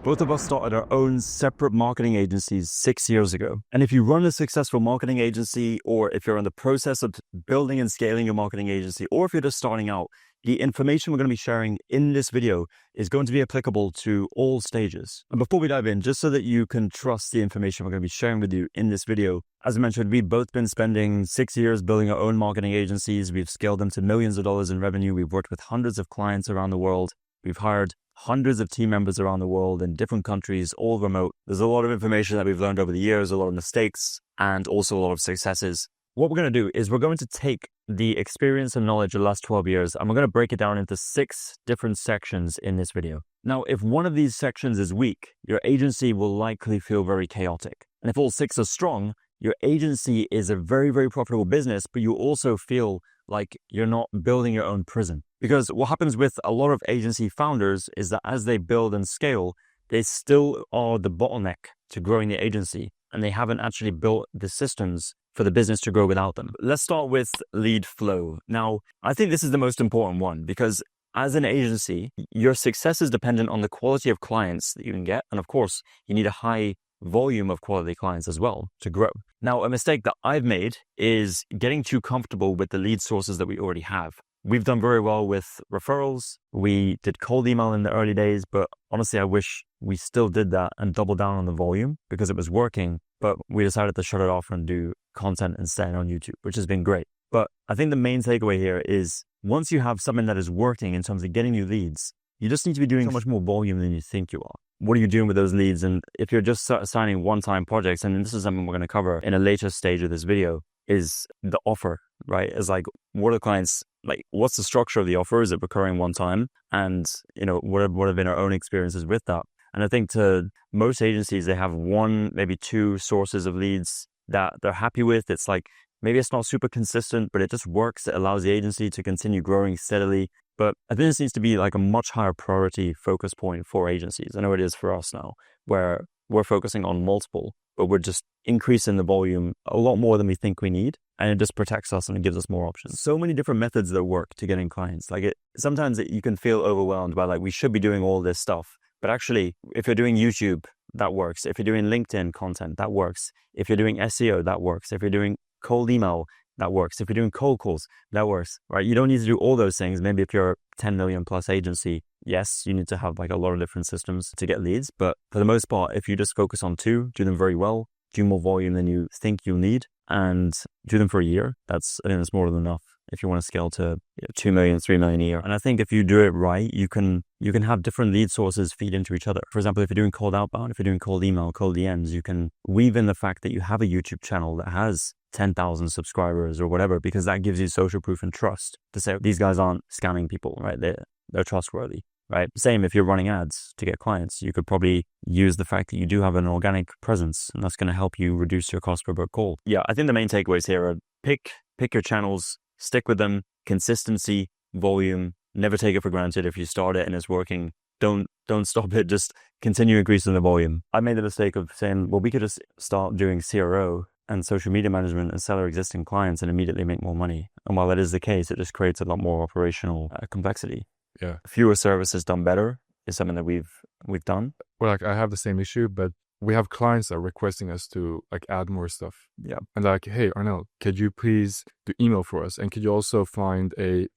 Both of us started our own separate marketing agencies 6 years ago. And if you run a successful marketing agency, or if you're in the process of building and scaling your marketing agency, or if you're just starting out, the information we're going to be sharing in this video is going to be applicable to all stages. And before we dive in, just so that you can trust the information we're going to be sharing with you in this video, as I mentioned, we've both been spending 6 years building our own marketing agencies. We've scaled them to millions of dollars in revenue. We've worked with hundreds of clients around the world. We've hired hundreds of team members around the world in different countries, all remote. There's a lot of information that we've learned over the years, a lot of mistakes, and also a lot of successes. What we're going to do is we're going to take the experience and knowledge of the last 12 years, and we're going to break it down into 6 different sections in this video. Now, if one of these sections is weak, your agency will likely feel very chaotic. And if all 6 are strong, your agency is a very, very profitable business, but you also feel like you're not building your own prison. Because what happens with a lot of agency founders is that as they build and scale, they still are the bottleneck to growing the agency, and they haven't actually built the systems for the business to grow without them. Let's start with lead flow. Now, I think this is the most important one, because as an agency, your success is dependent on the quality of clients that you can get. And of course, you need a high volume of quality clients as well to grow. Now, a mistake that I've made is getting too comfortable with the lead sources that we already have. We've done very well with referrals. We did cold email in the early days, but honestly, I wish we still did that and double down on the volume because it was working. But we decided to shut it off and do content instead on YouTube, which has been great. But I think the main takeaway here is once you have something that is working in terms of getting you leads, you just need to be doing so much more volume than you think you are. What are you doing with those leads? And if you're just signing one-time projects, and this is something we're going to cover in a later stage of this video, is the offer, right? Is like, what are clients like? What's the structure of the offer? Is it recurring one time? And what have been our own experiences with that? And I think to most agencies, they have one, maybe 2 sources of leads that they're happy with. It's like, maybe it's not super consistent, but it just works. It allows the agency to continue growing steadily. But I think this needs to be like a much higher priority focus point for agencies. I know it is for us now, where we're focusing on multiple, but we're just increasing the volume a lot more than we think we need. And it just protects us and it gives us more options. So many different methods that work to getting clients. Sometimes you can feel overwhelmed by we should be doing all this stuff. But actually, if you're doing YouTube, that works. If you're doing LinkedIn content, that works. If you're doing SEO, that works. If you're doing cold email, that works. If you're doing cold calls, that works, right? You don't need to do all those things. Maybe if you're a 10 million plus agency, yes, you need to have a lot of different systems to get leads. But for the most part, if you just focus on 2, do them very well, do more volume than you think you'll need, and do them for a year, I think that's more than enough if you want to scale to 2 million, 3 million a year. And I think if you do it right, you can have different lead sources feed into each other. For example, if you're doing cold outbound, if you're doing cold email, cold DMs, you can weave in the fact that you have a YouTube channel that has 10,000 subscribers or whatever, because that gives you social proof and trust to say these guys aren't scamming people, right? They're trustworthy, right? Same if you're running ads to get clients, you could probably use the fact that you do have an organic presence, and that's going to help you reduce your cost per call. Yeah, I think the main takeaways here are pick your channels, stick with them, consistency, volume, never take it for granted. If you start it and it's working, don't stop it, just continue increasing the volume. I made the mistake of saying, well, we could just start doing CRO and social media management and sell our existing clients and immediately make more money. And while that is the case, it just creates a lot more operational complexity. Yeah. Fewer services done better is something that we've done. Well, I have the same issue, but we have clients that are requesting us to add more stuff. Yeah. And hey, Arnel, could you please do email for us? And could you also find a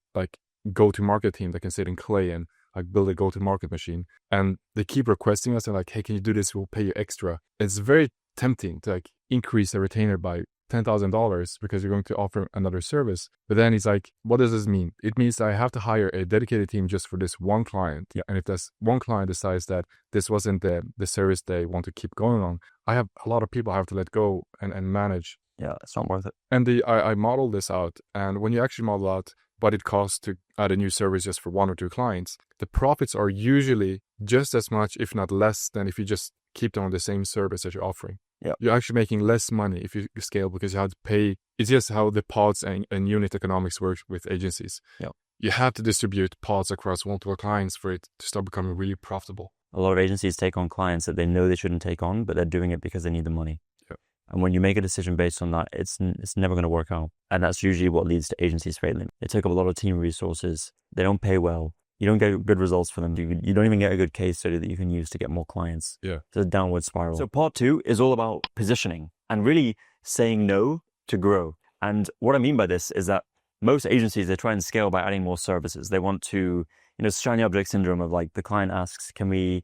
go-to-market team that can sit in Clay and build a go-to-market machine? And they keep requesting us and hey, can you do this? We'll pay you extra. It's very tempting to increase a retainer by $10,000 because you're going to offer another service. But then it's what does this mean? It means I have to hire a dedicated team just for this one client. Yeah. And if this one client decides that this wasn't the service they want to keep going on, I have a lot of people I have to let go and manage. Yeah, it's not worth it. And I modeled this out. And when you actually model out what it costs to add a new service just for 1 or 2 clients, the profits are usually just as much, if not less, than if you just keep them on the same service that you're offering. Yeah. You're actually making less money if you scale because you have to pay. It's just how the pods and unit economics work with agencies. Yeah. You have to distribute pods across multiple clients for it to start becoming really profitable. A lot of agencies take on clients that they know they shouldn't take on, but they're doing it because they need the money. Yeah. And when you make a decision based on that, it's never going to work out. And that's usually what leads to agencies failing. They take up a lot of team resources. They don't pay well. you don't get good results for them. You don't even get a good case study that you can use to get more clients. Yeah. It's a downward spiral. So part 2 is all about positioning and really saying no to grow. And what I mean by this is that most agencies, they try and scale by adding more services. They want to, shiny object syndrome of like the client asks, can we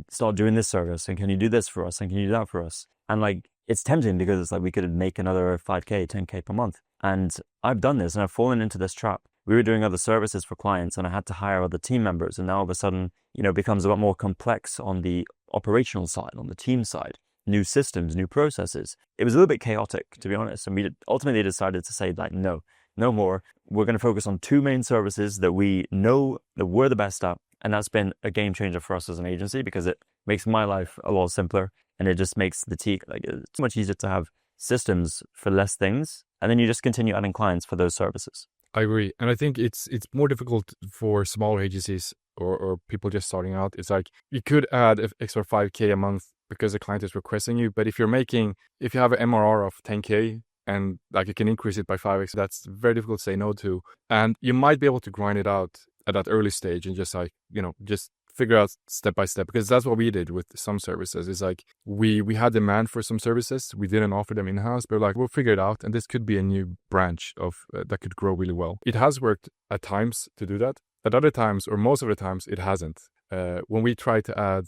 start doing this service? And can you do this for us? And can you do that for us? And like, it's tempting because it's like we could make another 5K, 10K per month. And I've done this and I've fallen into this trap. We were doing other services for clients and I had to hire other team members. And now all of a sudden, it becomes a lot more complex on the operational side, on the team side, new systems, new processes. It was a little bit chaotic, to be honest. And we ultimately decided to say like, no more. We're going to focus on 2 main services that we know that we're the best at. And that's been a game changer for us as an agency because it makes my life a lot simpler. And it just makes the team, like, it's much easier to have systems for less things. And then you just continue adding clients for those services. I agree. And I think it's more difficult for smaller agencies or people just starting out. It's like you could add an extra 5K a month because the client is requesting you. But if you have an MRR of 10K and like you can increase it by 5X, that's very difficult to say no to. And you might be able to grind it out at that early stage and just like, just figure out step by step, because that's what we did with some services. It's like we had demand for some services. We didn't offer them in-house, but like, we'll figure it out. And this could be a new branch of that could grow really well. It has worked at times to do that. At other times, or most of the times, it hasn't. When we try to add,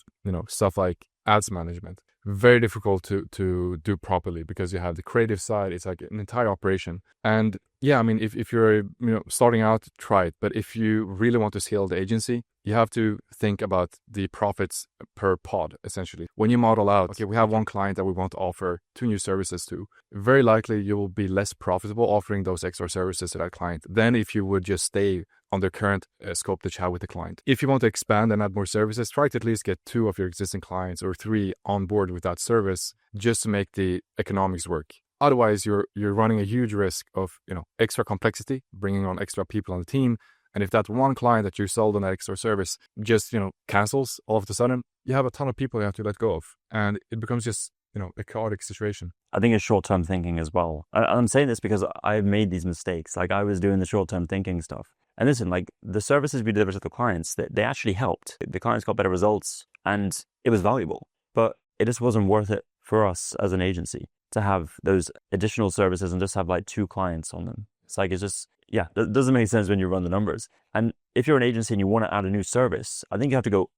stuff like ads management, very difficult to do properly because you have the creative side. It's like an entire operation. And yeah, I mean, if you're starting out, try it. But if you really want to scale the agency, you have to think about the profits per pod, essentially. When you model out, okay, we have one client that we want to offer 2 new services to, very likely you will be less profitable offering those extra services to that client than if you would just stay on their current scope that you have with the client. If you want to expand and add more services, try to at least get 2 of your existing clients or 3 on board with that service just to make the economics work. Otherwise, you're running a huge risk of extra complexity, bringing on extra people on the team. And if that one client that you sold on that extra service just cancels all of a sudden, you have a ton of people you have to let go of, and it becomes just a chaotic situation. I think it's short-term thinking as well. I'm saying this because I've made these mistakes. Like I was doing the short-term thinking stuff. And listen, like the services we delivered to the clients, they actually helped. The clients got better results and it was valuable, but it just wasn't worth it for us as an agency to have those additional services and just have like 2 clients on them. It's like, that doesn't make sense when you run the numbers. And if you're an agency and you want to add a new service, I think you have to go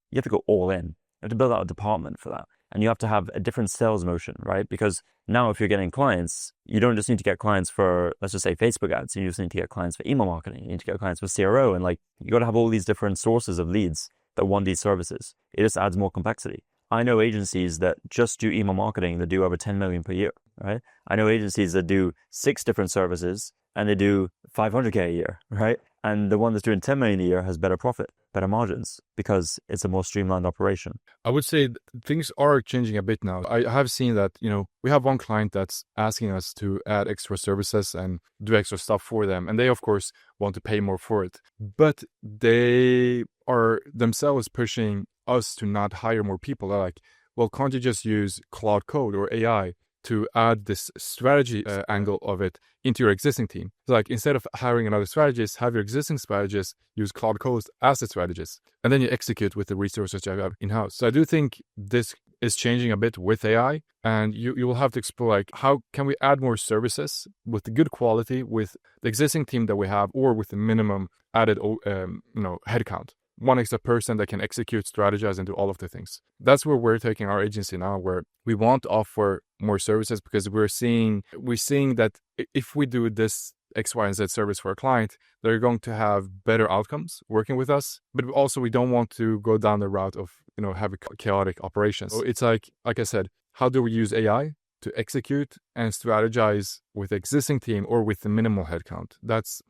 all in. You have to build out a department for that. And you have to have a different sales motion, right? Because now if you're getting clients, you don't just need to get clients for, let's just say, Facebook ads. You just need to get clients for email marketing. You need to get clients for CRO. And like, you got to have all these different sources of leads that want these services. It just adds more complexity. I know agencies that just do email marketing that do over 10 million per year, right? I know agencies that do 6 different services and they do 500K a year, right? And the one that's doing 10 million a year has better profit, better margins, because it's a more streamlined operation. I would say things are changing a bit now. I have seen that, we have one client that's asking us to add extra services and do extra stuff for them. And they, of course, want to pay more for it. But they are themselves pushing us to not hire more people. They're like, well, can't you just use Cloud Code or AI to add this strategy angle of it into your existing team? So like, instead of hiring another strategist, have your existing strategist use Cloud Code as the strategist, and then you execute with the resources you have in-house. So I do think this is changing a bit with AI, and you will have to explore like, how can we add more services with the good quality with the existing team that we have, or with the minimum added headcount. One extra person that can execute, strategize, and do all of the things. That's where we're taking our agency now, where we want to offer more services because we're seeing that if we do this X, Y, and Z service for a client, they're going to have better outcomes working with us. But also, we don't want to go down the route of having chaotic operations. So it's like I said, how do we use AI to execute and strategize with the existing team or with the minimal headcount?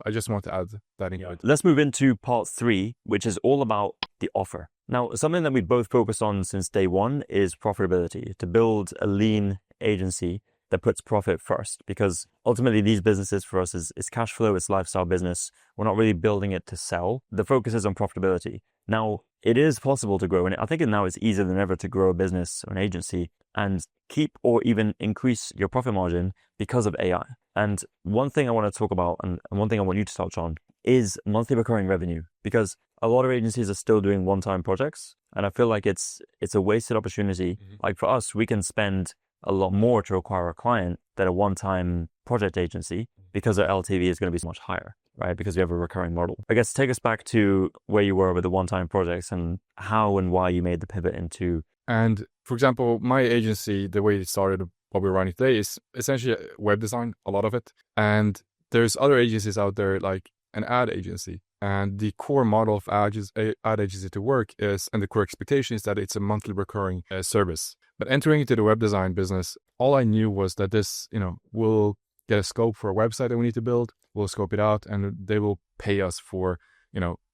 I just want to add that in. Let's move into part 3, which is all about the offer. Now, something that we both focused on since day one is profitability, to build a lean agency that puts profit first, because ultimately these businesses for us is cash flow, it's lifestyle business. We're not really building it to sell. The focus is on profitability. Now, it is possible to grow, and I think now it's easier than ever to grow a business or an agency and keep or even increase your profit margin because of AI. And one thing I want to talk about, and one thing I want you to touch on, is monthly recurring revenue. Because a lot of agencies are still doing one-time projects. And I feel like it's a wasted opportunity. Like for us, we can spend a lot more to acquire a client than a one-time project agency because our LTV is going to be so much higher, right? Because we have a recurring model. I guess take us back to where you were with the one-time projects and how and why you made the pivot into. And for example, my agency, the way it started, what we're running today is essentially web design, a lot of it. And there's other agencies out there like an ad agency. And the core model of ad agency to work is, and the core expectation is that it's a monthly recurring service. But entering into the web design business, all I knew was that this, we'll get a scope for a website that we need to build. We'll scope it out and they will pay us for,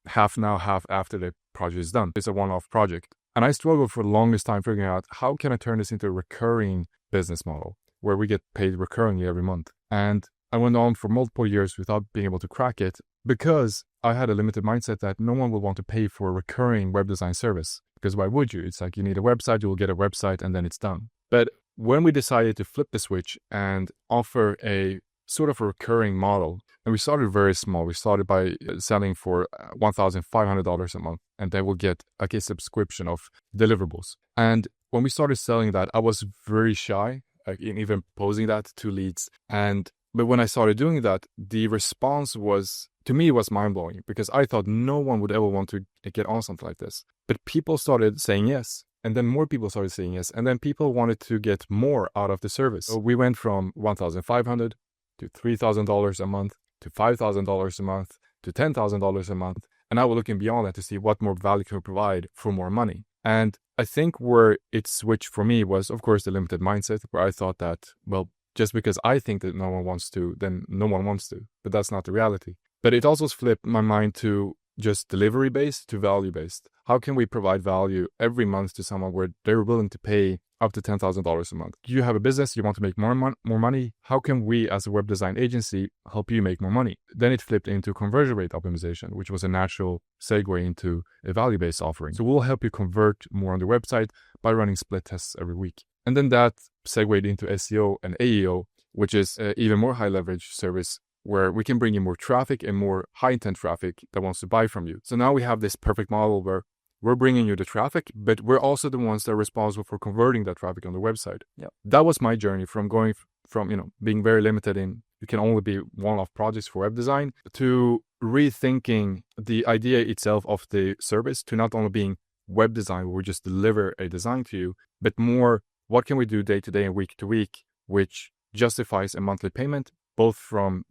half now, half after the project is done. It's a one-off project. And I struggled for the longest time figuring out how can I turn this into a recurring business model where we get paid recurringly every month. And I went on for multiple years without being able to crack it because I had a limited mindset that no one will want to pay for a recurring web design service. Because why would you? It's like you need a website, you will get a website and then it's done. But when we decided to flip the switch and offer a sort of a recurring model, and we started very small. We started by selling for $1,500 a month, and they will get a subscription of deliverables. And when we started selling that, I was very shy in even posing that to leads. But when I started doing that, the response was, to me, was mind-blowing because I thought no one would ever want to get on something like this. But people started saying yes. And then more people started saying yes. And then people wanted to get more out of the service. So we went from $1,500 to $3,000 a month, to $5,000 a month, to $10,000 a month. And now we're looking beyond that to see what more value can we provide for more money. And I think where it switched for me was, of course, the limited mindset, where I thought that, well, just because I think that no one wants to, then no one wants to. But that's not the reality. But it also flipped my mind to just delivery-based to value-based. How can we provide value every month to someone where they're willing to pay up to $10,000 a month? You have a business, you want to make more money. How can we as a web design agency help you make more money? Then it flipped into conversion rate optimization, which was a natural segue into a value-based offering. So we'll help you convert more on the website by running split tests every week. And then that segued into SEO and AEO, which is an even more high leverage service where we can bring in more traffic and more high intent traffic that wants to buy from you. So now we have this perfect model where we're bringing you the traffic, but we're also the ones that are responsible for converting that traffic on the website. Yep. That was my journey from going from, being very limited in, it can only be one-off projects for web design, to rethinking the idea itself of the service to not only being web design, where we just deliver a design to you, but more, what can we do day to day and week to week, which justifies a monthly payment, both from,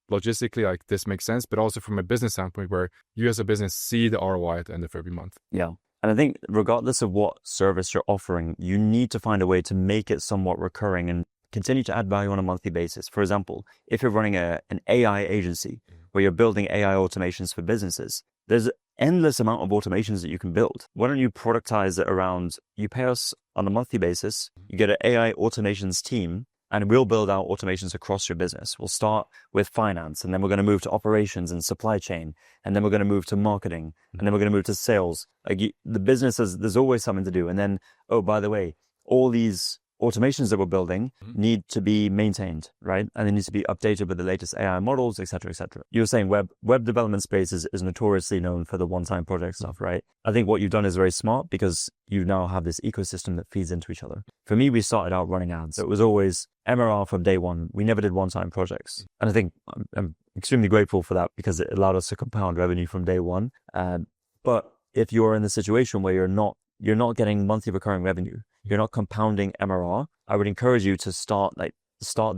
logistically, like this makes sense, but also from a business standpoint where you as a business see the ROI at the end of every month. Yeah. And I think regardless of what service you're offering, you need to find a way to make it somewhat recurring and continue to add value on a monthly basis. For example, if you're running an AI agency where you're building AI automations for businesses, there's an endless amount of automations that you can build. Why don't you productize it around, you pay us on a monthly basis, you get an AI automations team, and we'll build out automations across your business. We'll start with finance, and then we're going to move to operations and supply chain, and then we're going to move to marketing, and then we're going to move to sales. The business there's always something to do. And then, oh, by the way, all these automations that we're building need to be maintained, right? And they need to be updated with the latest AI models, et cetera, et cetera. You were saying web development space is notoriously known for the one-time project stuff, right? I think what you've done is very smart because you now have this ecosystem that feeds into each other. For me, we started out running ads. It was always MRR from day one. We never did one-time projects. And I think I'm extremely grateful for that because it allowed us to compound revenue from day one. But if you're in the situation where you're not getting monthly recurring revenue, you're not compounding MRR, I would encourage you to start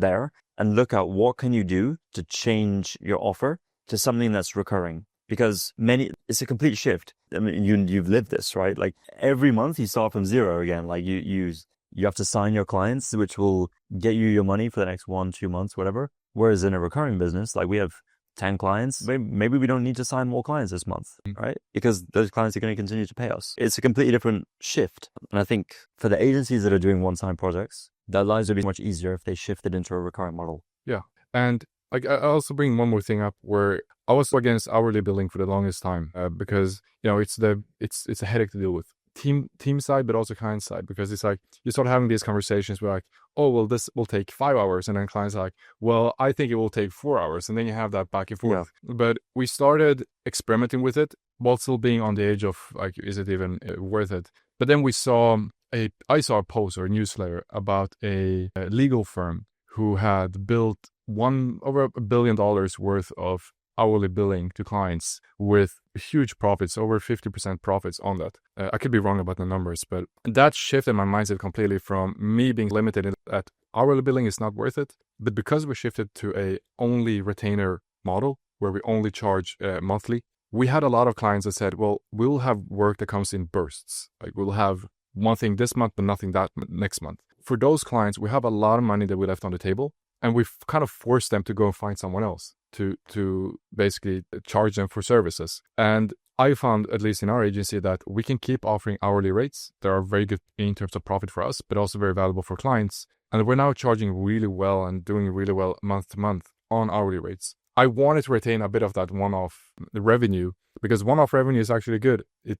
there and look at what can you do to change your offer to something that's recurring. Because it's a complete shift. I mean, you've lived this, right? Like every month you start from zero again. Like you have to sign your clients, which will get you your money for the next 1-2 months, whatever. Whereas in a recurring business, like we have 10 clients, maybe we don't need to sign more clients this month, right? Because those clients are going to continue to pay us. It's a completely different shift. And I think for the agencies that are doing one-time projects, their lives would be much easier if they shifted into a recurring model. Yeah. And I also bring one more thing up where I was against hourly billing for the longest time because, it's a headache to deal with. Team side, but also client side, because it's like you start having these conversations where like, oh, well, this will take 5 hours. And then clients are like, well, I think it will take 4 hours. And then you have that back and forth. Yeah. But we started experimenting with it while still being on the edge of like, is it even worth it? But then I saw a post or a newsletter about a legal firm who had built over $1 billion worth of hourly billing to clients with huge profits, over 50% profits on that. I could be wrong about the numbers, but that shifted my mindset completely from me being limited at hourly billing is not worth it. But because we shifted to a only retainer model where we only charge monthly, we had a lot of clients that said, well, we'll have work that comes in bursts. Like we'll have one thing this month, but nothing that next month. For those clients, we have a lot of money that we left on the table, and we've kind of forced them to go and find someone else to basically charge them for services. And I found, at least in our agency, that we can keep offering hourly rates that are very good in terms of profit for us, but also very valuable for clients. And we're now charging really well and doing really well month to month on hourly rates. I wanted to retain a bit of that one-off revenue, because one-off revenue is actually good. It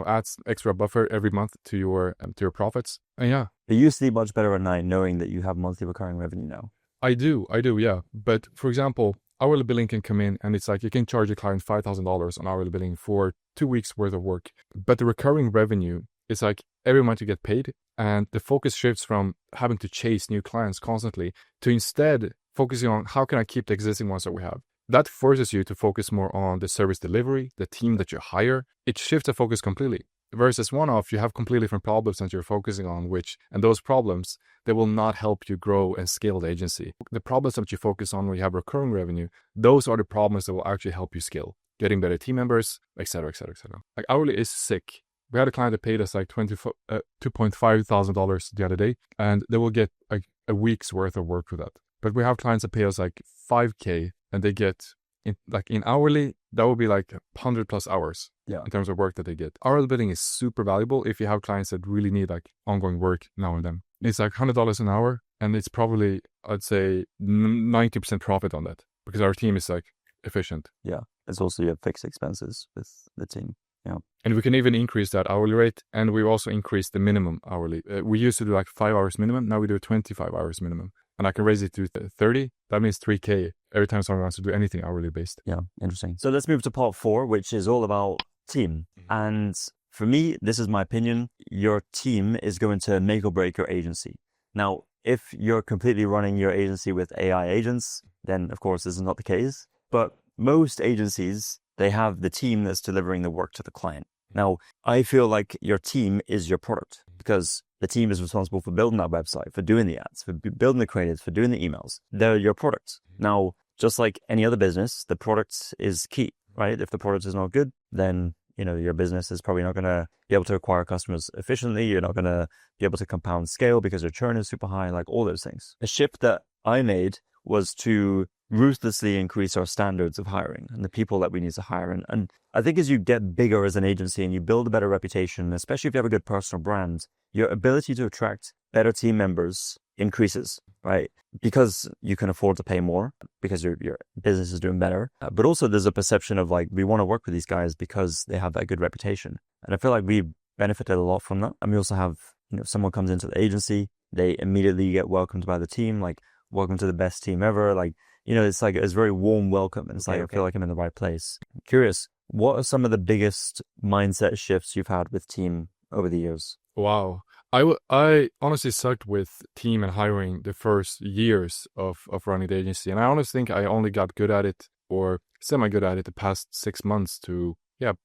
adds extra buffer every month to your profits. And yeah. It used to be much better at night knowing that you have monthly recurring revenue now. I do, yeah. But for example, hourly billing can come in and it's like you can charge a client $5,000 on hourly billing for 2 weeks worth of work. But the recurring revenue is like every month you get paid, and the focus shifts from having to chase new clients constantly to instead focusing on how can I keep the existing ones that we have. That forces you to focus more on the service delivery, the team that you hire. It shifts the focus completely. Versus one-off, you have completely different problems that you're focusing on, and those problems, they will not help you grow and scale the agency. The problems that you focus on when you have recurring revenue, those are the problems that will actually help you scale. Getting better team members, etc., etc., etc. Like hourly is sick. We had a client that paid us like $2,500 the other day, and they will get like a week's worth of work for that. But we have clients that pay us like $5,000, and they get in hourly, that would be like 100 plus hours in terms of work that they get. Hourly billing is super valuable if you have clients that really need like ongoing work now and then. It's like $100 an hour, and it's probably, I'd say, 90% profit on that because our team is like efficient. Yeah, it's also your fixed expenses with the team. Yeah. And we can even increase that hourly rate, and we also increased the minimum hourly. We used to do like 5 hours minimum. Now we do 25 hours minimum. And I can raise it to 30. That means $3,000 every time someone wants to do anything hourly based. Yeah, interesting. So let's move to part 4, which is all about team. And for me, this is my opinion. Your team is going to make or break your agency. Now, if you're completely running your agency with AI agents, then of course this is not the case. But most agencies, they have the team that's delivering the work to the client. Now, I feel like your team is your product because the team is responsible for building that website, for doing the ads, for building the creatives, for doing the emails. They're your product. Now, just like any other business, the product is key, right? If the product is not good, then your business is probably not going to be able to acquire customers efficiently. You're not going to be able to compound scale because your churn is super high, like all those things. A shift that I made was to ruthlessly increase our standards of hiring and the people that we need to hire. And I think as you get bigger as an agency and you build a better reputation, especially if you have a good personal brand, your ability to attract better team members increases, right? Because you can afford to pay more because your business is doing better. But also there's a perception of like, we want to work with these guys because they have that good reputation. And I feel like we benefited a lot from that. And we also have, someone comes into the agency, they immediately get welcomed by the team, like, welcome to the best team ever. Like, it's like, it's very warm welcome. And it's I feel like I'm in the right place. I'm curious, what are some of the biggest mindset shifts you've had with team over the years? Wow. I honestly sucked with team and hiring the first years of running the agency. And I honestly think I only got good at it or semi-good at it the past 6 months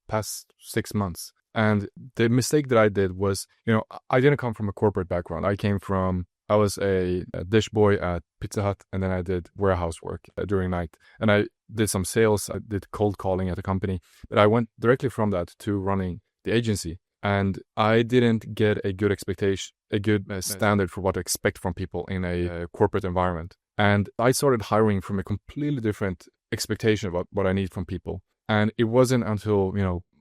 past 6 months. And the mistake that I did was, I didn't come from a corporate background. I was a dish boy at Pizza Hut, and then I did warehouse work during night. And I did some sales, I did cold calling at a company. But I went directly from that to running the agency. And I didn't get a good standard for what to expect from people in a corporate environment. And I started hiring from a completely different expectation about what I need from people. And it wasn't until,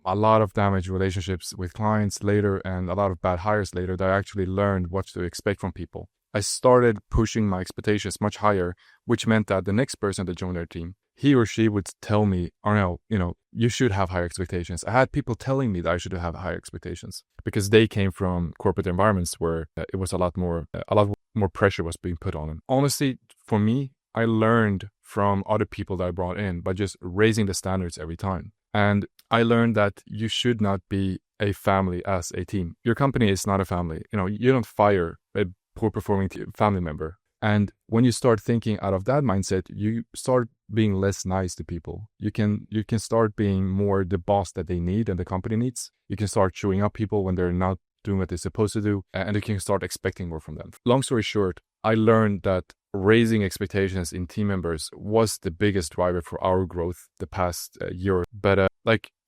a lot of damaged relationships with clients later and a lot of bad hires later that I actually learned what to expect from people. I started pushing my expectations much higher, which meant that the next person that joined our team, he or she would tell me, Arnell, you should have higher expectations. I had people telling me that I should have higher expectations because they came from corporate environments where it was a lot more pressure was being put on them. Honestly, for me, I learned from other people that I brought in by just raising the standards every time. And I learned that you should not be a family as a team. Your company is not a family. You don't fire a poor performing family member. And when you start thinking out of that mindset, you start being less nice to people. You can start being more the boss that they need and the company needs. You can start chewing up people when they're not doing what they're supposed to do, and you can start expecting more from them. Long story short, I learned that raising expectations in team members was the biggest driver for our growth the past year. But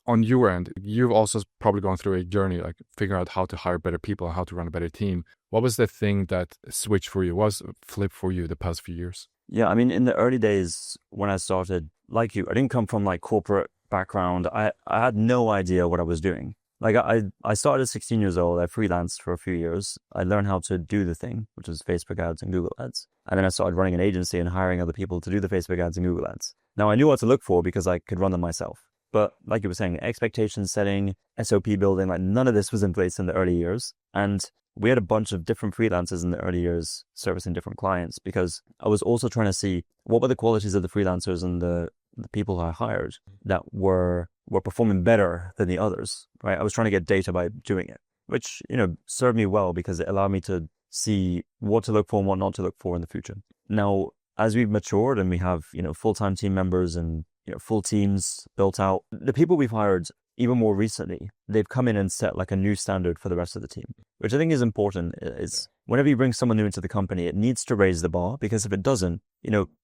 on your end, you've also probably gone through a journey, like figuring out how to hire better people and how to run a better team. What was the thing that switched for you, was flipped for you the past few years? Yeah, I mean, in the early days when I started, like you, I didn't come from like corporate background. I had no idea what I was doing. Like I started at 16 years old. I freelanced for a few years. I learned how to do the thing, which was Facebook ads and Google ads. And then I started running an agency and hiring other people to do the Facebook ads and Google ads. Now I knew what to look for because I could run them myself. But like you were saying, expectation setting, SOP building, like none of this was in place in the early years. And we had a bunch of different freelancers in the early years servicing different clients, because I was also trying to see what were the qualities of the freelancers and the people I hired that were performing better than the others, right? I was trying to get data by doing it, which, served me well because it allowed me to see what to look for and what not to look for in the future. Now, as we've matured and we have, full-time team members and, full teams built out, the people we've hired even more recently, they've come in and set like a new standard for the rest of the team, which I think is important. Is whenever you bring someone new into the company, it needs to raise the bar, because if it doesn't,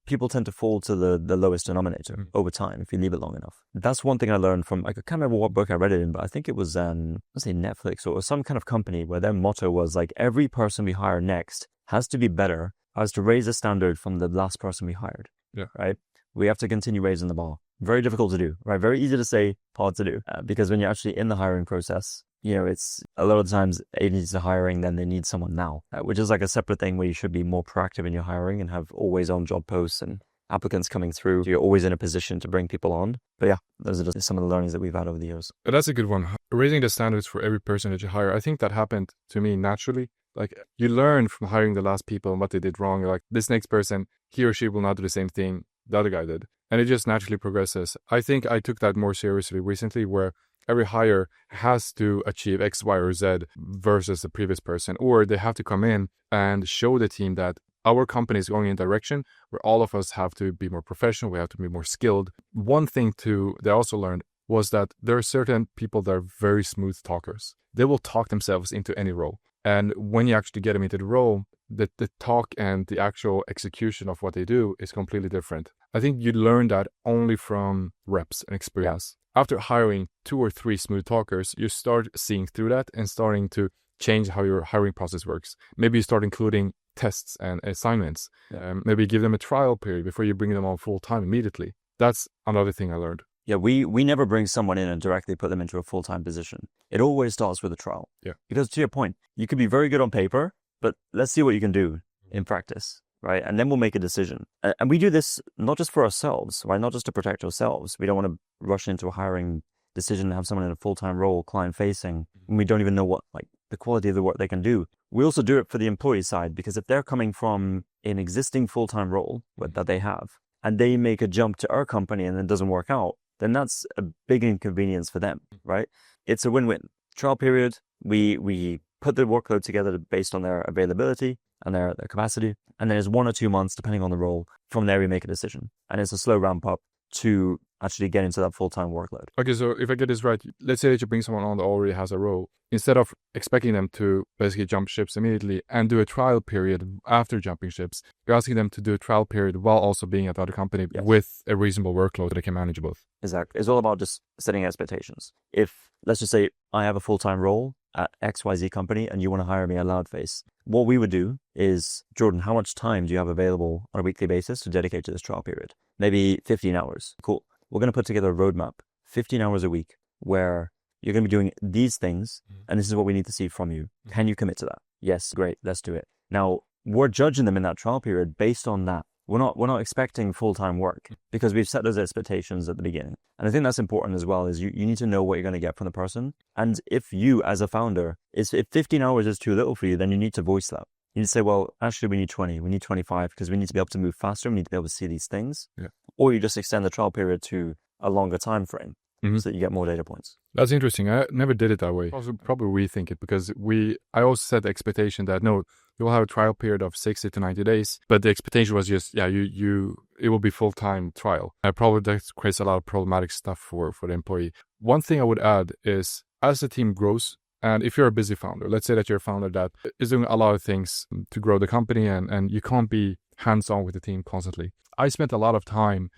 people tend to fall to the lowest denominator over time if you leave it long enough. That's one thing I learned from, I can't remember what book I read it in, but I think it was, let's say Netflix or some kind of company where their motto was like, every person we hire next has to be better, has to raise the standard from the last person we hired. Yeah. Right? We have to continue raising the bar. Very difficult to do, right? Very easy to say, hard to do, because when you're actually in the hiring process, it's a lot of the times agencies are hiring, then they need someone now, which is like a separate thing where you should be more proactive in your hiring and have always on job posts and applicants coming through. You're always in a position to bring people on. But yeah, those are just some of the learnings that we've had over the years. That's a good one. Raising the standards for every person that you hire. I think that happened to me naturally. Like, you learn from hiring the last people and what they did wrong. Like, this next person, he or she will not do the same thing the other guy did. And it just naturally progresses. I think I took that more seriously recently, where every hire has to achieve X, Y, or Z versus the previous person, or they have to come in and show the team that our company is going in a direction where all of us have to be more professional, we have to be more skilled. One thing too that I also learned was that there are certain people that are very smooth talkers. They will talk themselves into any role. And when you actually get them into the role, the talk and the actual execution of what they do is completely different. I think you learn that only from reps and experience. Yeah. After hiring 2 or 3 smooth talkers, you start seeing through that and starting to change how your hiring process works. Maybe you start including tests and assignments. Yeah. Maybe give them a trial period before you bring them on full time immediately. That's another thing I learned. Yeah, we never bring someone in and directly put them into a full-time position. It always starts with a trial. Yeah. Because to your point, you could be very good on paper, but let's see what you can do in practice, right? And then we'll make a decision. And we do this not just for ourselves, right? Not just to protect ourselves. We don't want to rush into a hiring decision and have someone in a full-time role, client-facing, when we don't even know what, like, the quality of the work they can do. We also do it for the employee side, because if they're coming from an existing full-time role that they have, and they make a jump to our company and it doesn't work out, then that's a big inconvenience for them, right? It's a win-win. Trial period, we put the workload together based on their availability and their capacity. And then it's 1 or 2 months, depending on the role. From there, we make a decision. And it's a slow ramp up to actually get into that full-time workload. Okay, so if I get this right, let's say that you bring someone on that already has a role. Instead of expecting them to basically jump ships immediately and do a trial period after jumping ships, you're asking them to do a trial period while also being at the other company. Yes. With a reasonable workload that they can manage both. Exactly. It's all about just setting expectations. If, let's just say, I have a full-time role at XYZ company and you want to hire me at Loudface, what we would do is, Jordan, how much time do you have available on a weekly basis to dedicate to this trial period? Maybe 15 hours. Cool. We're going to put together a roadmap, 15 hours a week, where you're going to be doing these things, and this is what we need to see from you. Can you commit to that? Yes, great, let's do it. Now, we're judging them in that trial period based on that. We're not expecting full-time work, because we've set those expectations at the beginning. And I think that's important as well, is you need to know what you're going to get from the person. And if you, as a founder, if 15 hours is too little for you, then you need to voice that. You need to say, well, actually, we need 20, we need 25, because we need to be able to move faster, we need to be able to see these things. Yeah. Or you just extend the trial period to a longer time frame. Mhm. so that you get more data points. That's interesting. I never did it that way. Also, probably rethink it because I also set the expectation that no, you will have a trial period of 60 to 90 days, but the expectation was just, yeah, it will be full-time trial. Probably that creates a lot of problematic stuff for the employee. One thing I would add is as the team grows, and if you're a busy founder, let's say that you're a founder that is doing a lot of things to grow the company and you can't be hands-on with the team constantly. I spent a lot of time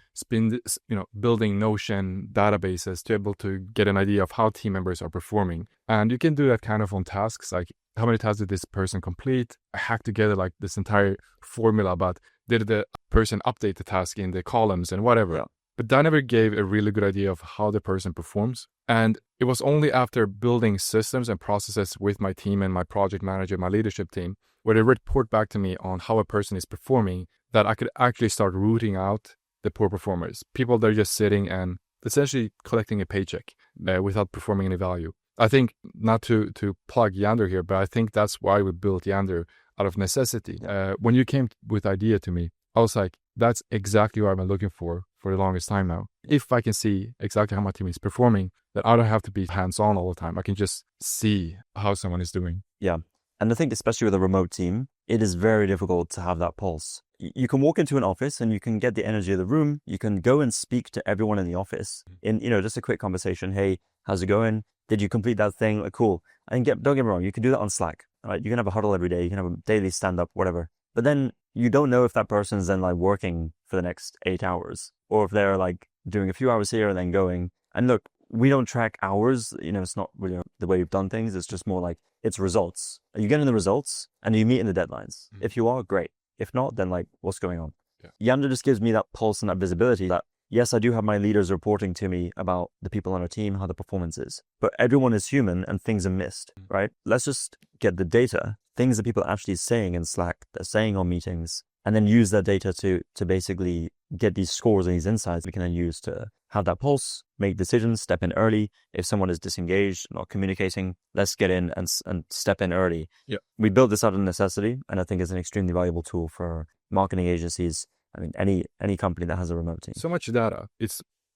building Notion databases to be able to get an idea of how team members are performing. And you can do that kind of on tasks, like how many tasks did this person complete? I hacked together like this entire formula about did the person update the task in the columns and whatever. Yeah. But that never gave a really good idea of how the person performs. And it was only after building systems and processes with my team and my project manager, my leadership team, where they report back to me on how a person is performing, that I could actually start rooting out the poor performers, people that are just sitting and essentially collecting a paycheck without performing any value. I think, not to plug Yander here, but I think that's why we built Yander out of necessity. When you came with the idea to me, I was like, that's exactly what I've been looking for the longest time now. If I can see exactly how my team is performing, then I don't have to be hands-on all the time. I can just see how someone is doing. Yeah. And I think especially with a remote team, it is very difficult to have that pulse. You can walk into an office and you can get the energy of the room. You can go and speak to everyone in the office in, just a quick conversation. Hey, how's it going? Did you complete that thing? Like, cool. And don't get me wrong, you can do that on Slack. Right? You can have a huddle every day. You can have a daily stand-up, whatever. But then you don't know if that person's then like working for the next 8 hours or if they're like doing a few hours here and then going. And look, we don't track hours. It's not really the way we've done things. It's just more like it's results. Are you getting the results and are you meeting the deadlines? Mm-hmm. If you are, great. If not, then like what's going on? Yeah. Yander just gives me that pulse and that visibility that yes, I do have my leaders reporting to me about the people on our team, how the performance is, but everyone is human and things are missed, right? Let's just get the data, things that people are actually saying in Slack, they're saying on meetings, and then use that data to basically get these scores and these insights we can then use to have that pulse, make decisions, step in early. If someone is disengaged, not communicating, let's get in and step in early. Yeah. We built this out of necessity, and I think it's an extremely valuable tool for marketing agencies. I mean, any company that has a remote team. So much data.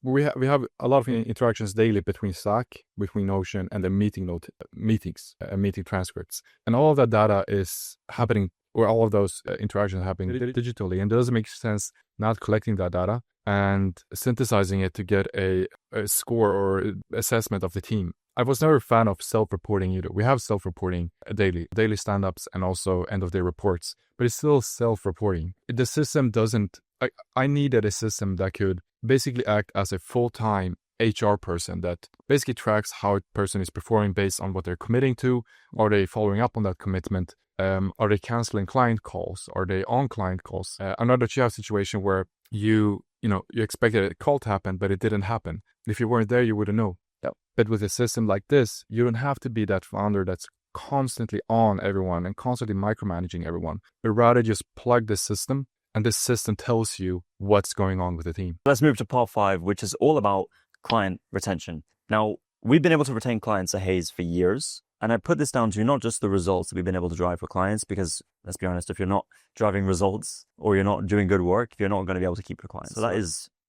We have a lot of interactions daily between Slack, between Notion, and the meetings, meeting transcripts, and all of that data is happening, or all of those interactions happening digitally, and it doesn't make sense not collecting that data and synthesizing it to get a score or assessment of the team. I was never a fan of self-reporting either. We have self-reporting daily stand-ups and also end-of-day reports, but it's still self-reporting. The system doesn't, I needed a system that could basically act as a full-time HR person that basically tracks how a person is performing based on what they're committing to. Are they following up on that commitment? Are they canceling client calls? Are they on client calls? I know that you have a situation where you expected a call to happen, but it didn't happen. If you weren't there, you wouldn't know. Yep. But with a system like this, you don't have to be that founder that's constantly on everyone and constantly micromanaging everyone, but rather just plug the system and the system tells you what's going on with the team. Let's move to part 5, which is all about client retention. Now, we've been able to retain clients at Hays for years. And I put this down to not just the results that we've been able to drive for clients, because let's be honest, if you're not driving results or you're not doing good work, you're not going to be able to keep your clients. So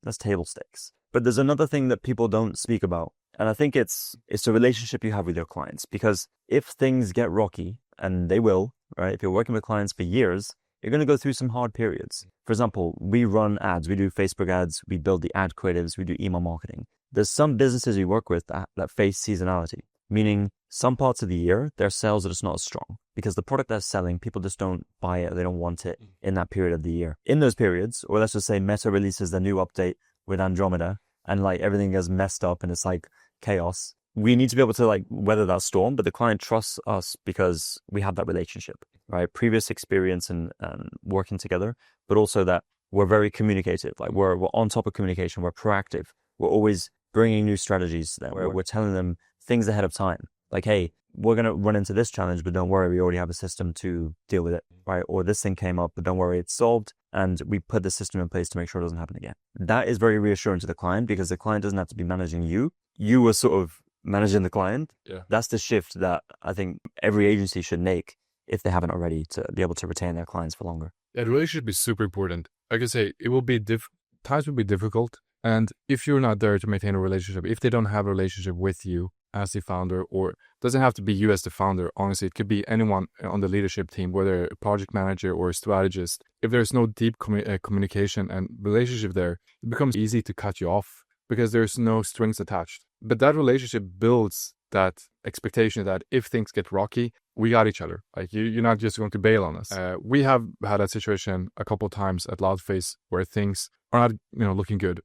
that's table stakes. But there's another thing that people don't speak about. And I think it's the relationship you have with your clients, because if things get rocky, and they will, right? If you're working with clients for years, you're going to go through some hard periods. For example, we run ads, we do Facebook ads, we build the ad creatives, we do email marketing. There's some businesses we work with that face seasonality, meaning some parts of the year, their sales are just not as strong because the product they're selling, people just don't buy it. They don't want it in that period of the year. In those periods, or let's just say Meta releases their new update with Andromeda and like everything gets messed up and it's like chaos. We need to be able to like weather that storm, but the client trusts us because we have that relationship, right? Previous experience and working together, but also that we're very communicative. Like we're on top of communication. We're proactive. We're always bringing new strategies that we're telling them things ahead of time. Like, hey, we're going to run into this challenge, but don't worry, we already have a system to deal with it, right? Or this thing came up, but don't worry, it's solved. And we put the system in place to make sure it doesn't happen again. That is very reassuring to the client because the client doesn't have to be managing you. You were sort of managing the client. Yeah. That's the shift that I think every agency should make if they haven't already, to be able to retain their clients for longer. That relationship is super important. Like I say, it will be times will be difficult, And if you're not there to maintain a relationship, if they don't have a relationship with you as the founder, or doesn't have to be you as the founder, honestly, it could be anyone on the leadership team, whether a project manager or a strategist. If there's no deep communication and relationship there, it becomes easy to cut you off because there's no strings attached. But that relationship builds that expectation that if things get rocky, we got each other. Like you're not just going to bail on us. We have had a situation a couple of times at Loudface where things are not, looking good.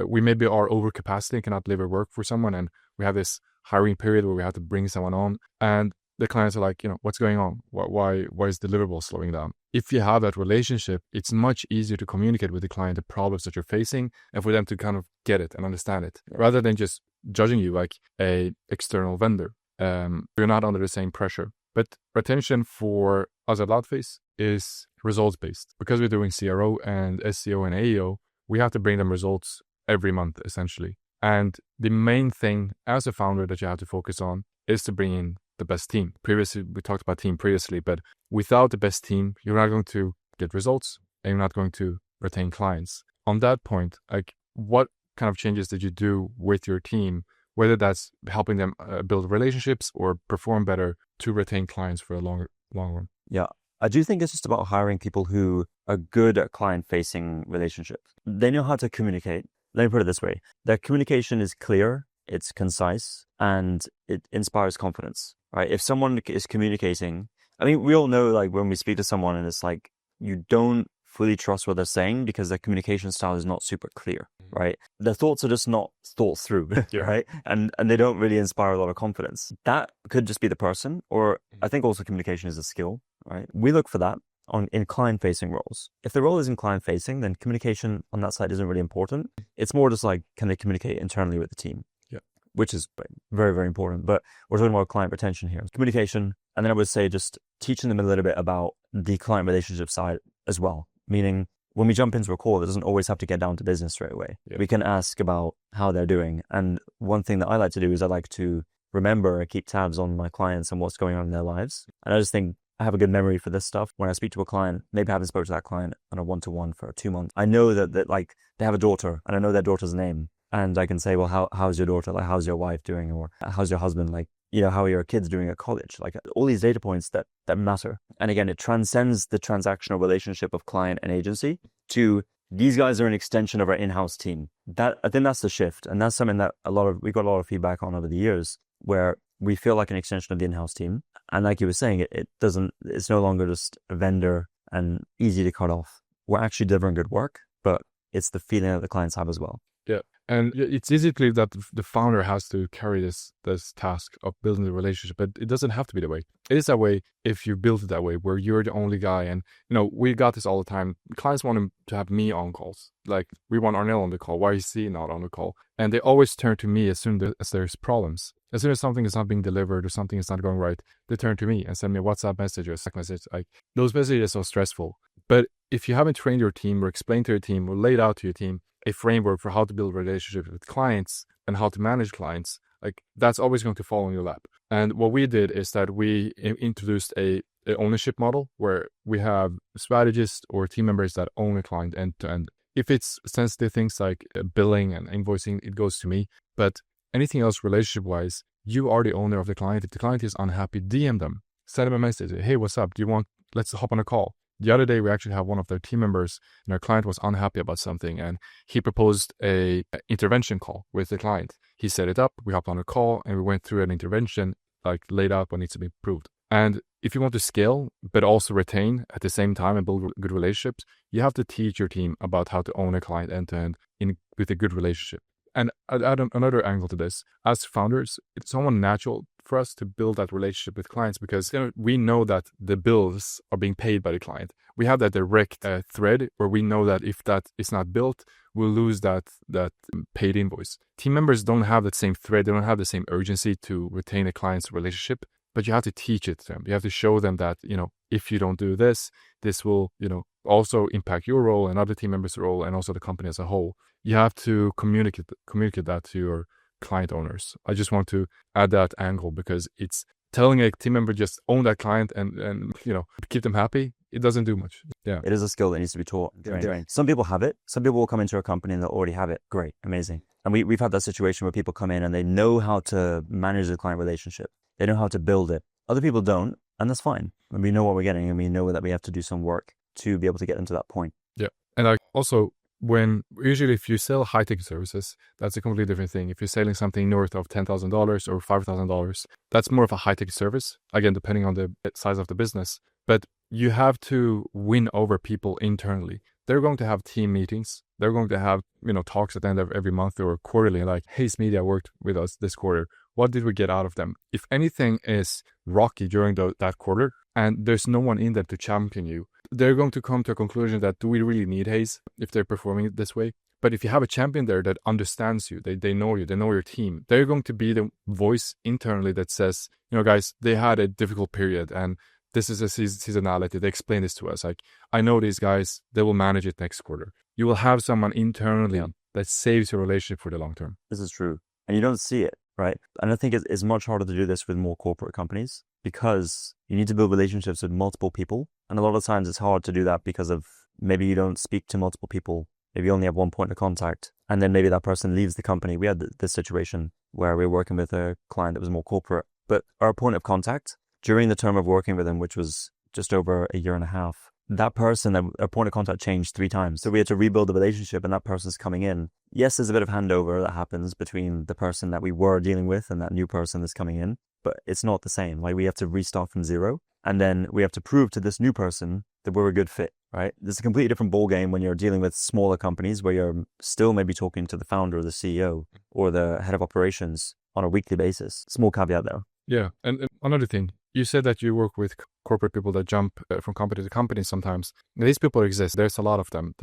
We maybe are over capacity and cannot deliver work for someone, and we have this hiring period where we have to bring someone on, and the clients are like, what's going on? Why is deliverables slowing down? If you have that relationship, it's much easier to communicate with the client the problems that you're facing and for them to kind of get it and understand it, rather than just judging you like a external vendor. You're not under the same pressure. But retention for us at Loudface is results-based. Because we're doing CRO and SEO and AEO, we have to bring them results every month, essentially. And the main thing as a founder that you have to focus on is to bring in the best team. Previously, we talked about team previously, but without the best team, you're not going to get results and you're not going to retain clients. On that point, like what kind of changes did you do with your team, whether that's helping them build relationships or perform better to retain clients for a long run? Yeah, I do think it's just about hiring people who are good at client-facing relationships. They know how to communicate. Let me put it this way. Their communication is clear, it's concise, and it inspires confidence, right? If someone is communicating, I mean, we all know like when we speak to someone and it's like, you don't fully trust what they're saying because their communication style is not super clear, right? Their thoughts are just not thought through, right? And they don't really inspire a lot of confidence. That could just be the person, or I think also communication is a skill, right? We look for that in client-facing roles. If the role isn't client-facing, then communication on that side isn't really important. It's more just like, can they communicate internally with the team? Yeah. Which is very, very important. But we're talking about client retention here. Communication, and then I would say just teaching them a little bit about the client relationship side as well. Meaning, when we jump into a call, it doesn't always have to get down to business straight away. Yeah. We can ask about how they're doing. And one thing that I like to do is I like to remember and keep tabs on my clients and what's going on in their lives. And I just think I have a good memory for this stuff. When I speak to a client, maybe I haven't spoken to that client on a one-to-one for 2 months. I know that like they have a daughter and I know their daughter's name. And I can say, well, how's your daughter? Like, how's your wife doing? Or how's your husband? Like, how are your kids doing at college? Like all these data points that matter. And again, it transcends the transactional relationship of client and agency to these guys are an extension of our in-house team. That I think that's the shift. And that's something that we got a lot of feedback on over the years, where we feel like an extension of the in-house team. And like you were saying, it's no longer just a vendor and easy to cut off. We're actually delivering good work, but it's the feeling that the clients have as well. Yeah. And it's easy to believe that the founder has to carry this task of building the relationship, but it doesn't have to be that way. It is that way if you build it that way, where you're the only guy. And, we got this all the time. Clients want to have me on calls. Like, we want Arnell on the call. Why is he not on the call? And they always turn to me as soon as there's problems. As soon as something is not being delivered or something is not going right, they turn to me and send me a WhatsApp message or a text message. Like, those messages are stressful. But if you haven't trained your team or explained to your team or laid out to your team a framework for how to build relationships with clients and how to manage clients, like that's always going to fall on your lap. And what we did is that we introduced a ownership model where we have strategists or team members that own a client end to end. If it's sensitive things like billing and invoicing, it goes to me. But anything else relationship-wise, you are the owner of the client. If the client is unhappy, DM them. Send them a message. Hey, what's up? Let's hop on a call. The other day, we actually have one of their team members and our client was unhappy about something and he proposed a intervention call with the client. He set it up, we hopped on a call and we went through an intervention, like laid out what needs to be improved. And if you want to scale, but also retain at the same time and build good relationships, you have to teach your team about how to own a client end to end with a good relationship. And I'd add another angle to this. As founders, it's somewhat natural for us to build that relationship with clients because we know that the bills are being paid by the client. We have that direct thread where we know that if that is not built, we'll lose that paid invoice. Team members don't have that same thread. They don't have the same urgency to retain a client's relationship, but you have to teach it to them. You have to show them that, if you don't do this, this will, also impact your role and other team members' role and also the company as a whole. You have to communicate that to your client owners. I just want to add that angle because it's telling a team member just own that client and keep them happy. it doesn't do much. Yeah. It is a skill that needs to be taught. Some people have it. Some people will come into a company and they'll already have it. Great, amazing. And we've had that situation where people come in and they know how to manage the client relationship. They know how to build it. Other people don't, and that's fine. And we know what we're getting, and we know that we have to do some work to be able to get them to that point. Yeah. And like also, usually if you sell high-tech services, that's a completely different thing. If you're selling something north of $10,000 or $5,000, that's more of a high-tech service, again, depending on the size of the business. But you have to win over people internally. They're going to have team meetings. They're going to have, talks at the end of every month or quarterly, like, Hays Media worked with us this quarter. What did we get out of them? If anything is rocky during that quarter and there's no one in there to champion you, they're going to come to a conclusion that, do we really need Hays if they're performing it this way? But if you have a champion there that understands you, they know you, they know your team, they're going to be the voice internally that says, guys, they had a difficult period and this is a seasonality. They explain this to us. Like, I know these guys, they will manage it next quarter. You will have someone internally that saves your relationship for the long term. This is true. And you don't see it, right? And I think it's much harder to do this with more corporate companies because you need to build relationships with multiple people. And a lot of times it's hard to do that because of maybe you don't speak to multiple people. Maybe you only have one point of contact. And then maybe that person leaves the company. We had this situation where we were working with a client that was more corporate. But our point of contact during the term of working with him, which was just over a year and a half, that person, our point of contact changed 3 times. So we had to rebuild the relationship and that person's coming in. Yes, there's a bit of handover that happens between the person that we were dealing with and that new person that's coming in, but it's not the same. Like, we have to restart from zero. And then we have to prove to this new person that we're a good fit, right? This is a completely different ballgame when you're dealing with smaller companies where you're still maybe talking to the founder or the CEO or the head of operations on a weekly basis. Small caveat there. Yeah. And another thing, you said that you work with corporate people that jump from company to company sometimes. These people exist. There's a lot of them.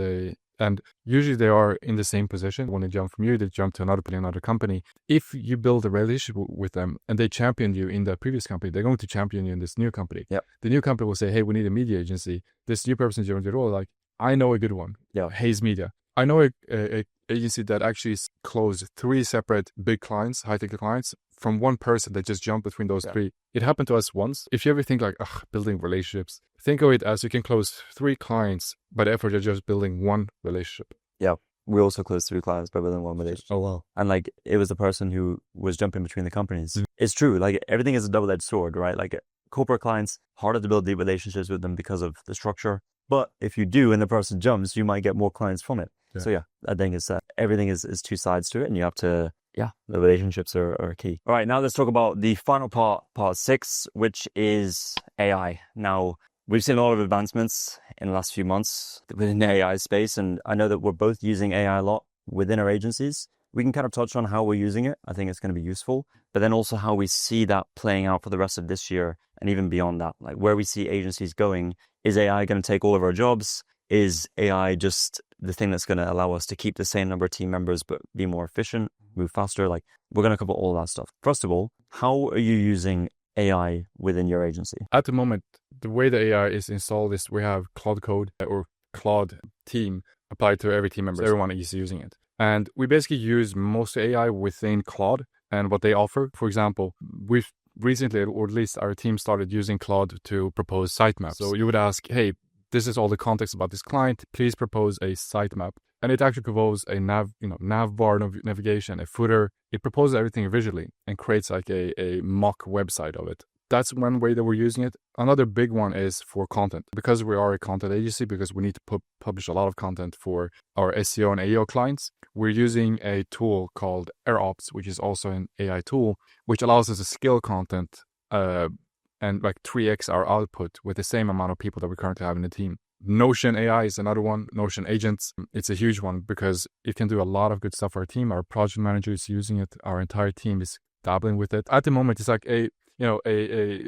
And usually they are in the same position. When they jump from you, they jump to another company. If you build a relationship with them and they champion you in the previous company, they're going to champion you in this new company. Yep. The new company will say, hey, we need a media agency. This new person joined the role. Like, I know a good one. Yeah. Hays Media. I know a agency that actually closed 3 separate big clients, high-tech clients, from one person that just jumped between those 3. It happened to us once. If you ever think like, building relationships, think of it as you can close 3 clients by the effort of just building one relationship. Yeah. We also closed 3 clients by building one relationship. Oh, wow. And like, it was the person who was jumping between the companies. It's true. Like, everything is a double-edged sword, right? Like, corporate clients, harder to build deep relationships with them because of the structure. But if you do and the person jumps, you might get more clients from it. Yeah. So I think it's everything is 2 sides to it, and you have to, the relationships are key. All right, now let's talk about the final part 6, which is AI. Now, we've seen a lot of advancements in the last few months within the AI space, and I know that we're both using AI a lot within our agencies. We can kind of touch on how we're using it. I think it's going to be useful, but then also how we see that playing out for the rest of this year and even beyond that, like where we see agencies going. Is AI going to take all of our jobs? Is AI just the thing that's going to allow us to keep the same number of team members but be more efficient, move faster? Like, we're going to cover all that stuff. First of all, how are you using AI within your agency? At the moment, the way the AI is installed is we have Claude Code or Claude Team applied to every team member. So everyone is using it. And we basically use most AI within Claude and what they offer. For example, we've recently, or at least our team, started using Claude to propose sitemaps. So you would ask, hey, this is all the context about this client. Please propose a sitemap. And it actually proposes a nav bar navigation, a footer. It proposes everything visually and creates like a mock website of it. That's one way that we're using it. Another big one is for content. Because we are a content agency, because we need to publish a lot of content for our SEO and AEO clients, we're using a tool called AirOps, which is also an AI tool, which allows us to scale content and like 3x our output with the same amount of people that we currently have in the team. Notion AI is another one. Notion Agents. It's a huge one because it can do a lot of good stuff for our team. Our project manager is using it. Our entire team is dabbling with it. At the moment, it's like a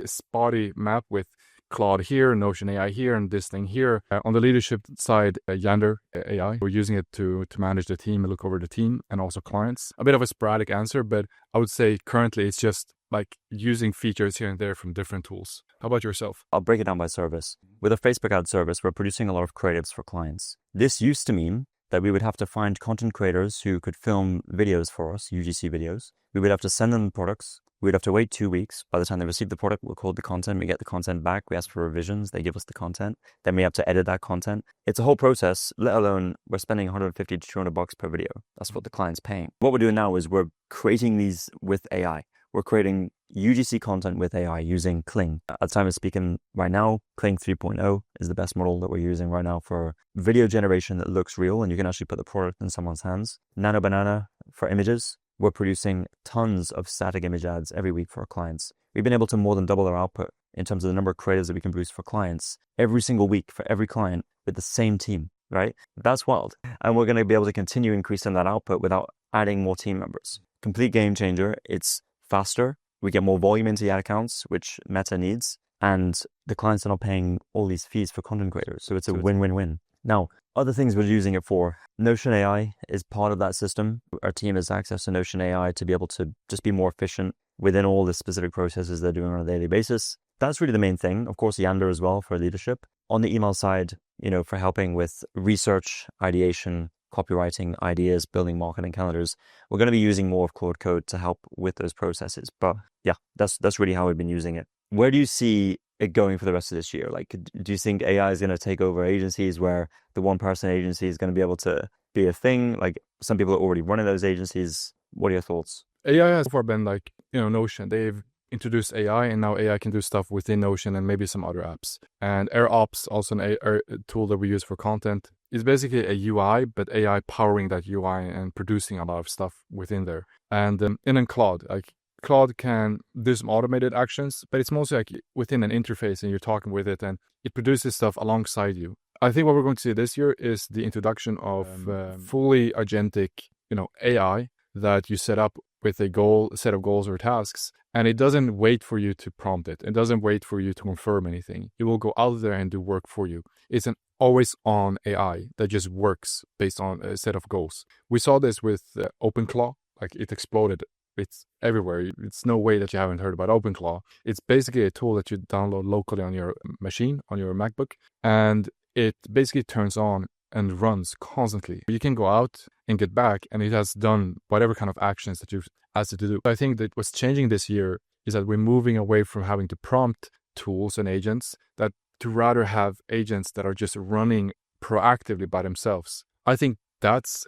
spotty map with Claude here, Notion AI here, and this thing here. On the leadership side, Yander AI. We're using it to manage the team and look over the team and also clients. A bit of a sporadic answer, but I would say currently it's just like using features here and there from different tools. How about yourself? I'll break it down by service. With a Facebook ad service, we're producing a lot of creatives for clients. This used to mean that we would have to find content creators who could film videos for us, UGC videos. We would have to send them products. we'd have to wait 2 weeks. By the time they receive the product, we'll code the content, we get the content back, we ask for revisions, they give us the content, then we have to edit that content. It's a whole process, let alone we're spending $150 to $200 per video. That's what the client's paying. What we're doing now is we're creating these with AI. We're creating UGC content with AI using Kling. At the time of speaking right now, Kling 3.0 is the best model that we're using right now for video generation that looks real and you can actually put the product in someone's hands. Nano Banana for images. We're producing tons of static image ads every week for our clients. We've been able to more than double our output in terms of the number of creatives that we can produce for clients every single week for every client with the same team, right? That's wild. And we're going to be able to continue increasing that output without adding more team members. Complete game changer. It's faster. We get more volume into the ad accounts, which Meta needs. And the clients are not paying all these fees for content creators. So it's a win-win-win. Now, other things we're using it for, Notion AI is part of that system. Our team has access to Notion AI to be able to just be more efficient within all the specific processes they're doing on a daily basis. That's really the main thing. Of course, Yander as well for leadership. On the email side, for helping with research, ideation, copywriting, ideas, building marketing calendars, we're going to be using more of Claude Code to help with those processes. But yeah, that's really how we've been using it. Where do you see it going for the rest of this year? Like, do you think AI is going to take over agencies where the one-person agency is going to be able to be a thing? Like, some people are already running those agencies. What are your thoughts? AI has so far been like, Notion. They've introduced AI and now AI can do stuff within Notion and maybe some other apps. And AirOps, also a tool that we use for content, is basically a UI, but AI powering that UI and producing a lot of stuff within there. And then Claude, Claude can do some automated actions, but it's mostly like within an interface and you're talking with it and it produces stuff alongside you. I think what we're going to see this year is the introduction of fully agentic, AI that you set up with a set of goals or tasks, and it doesn't wait for you to prompt it. It doesn't wait for you to confirm anything. It will go out there and do work for you. It's an always-on AI that just works based on a set of goals. We saw this with OpenClaw, like it exploded. It's everywhere. It's no way that you haven't heard about OpenClaw. It's basically a tool that you download locally on your machine, on your MacBook, and it basically turns on and runs constantly. You can go out and get back, and it has done whatever kind of actions that you've asked it to do. I think that what's changing this year is that we're moving away from having to prompt tools and agents to rather have agents that are just running proactively by themselves. I think that's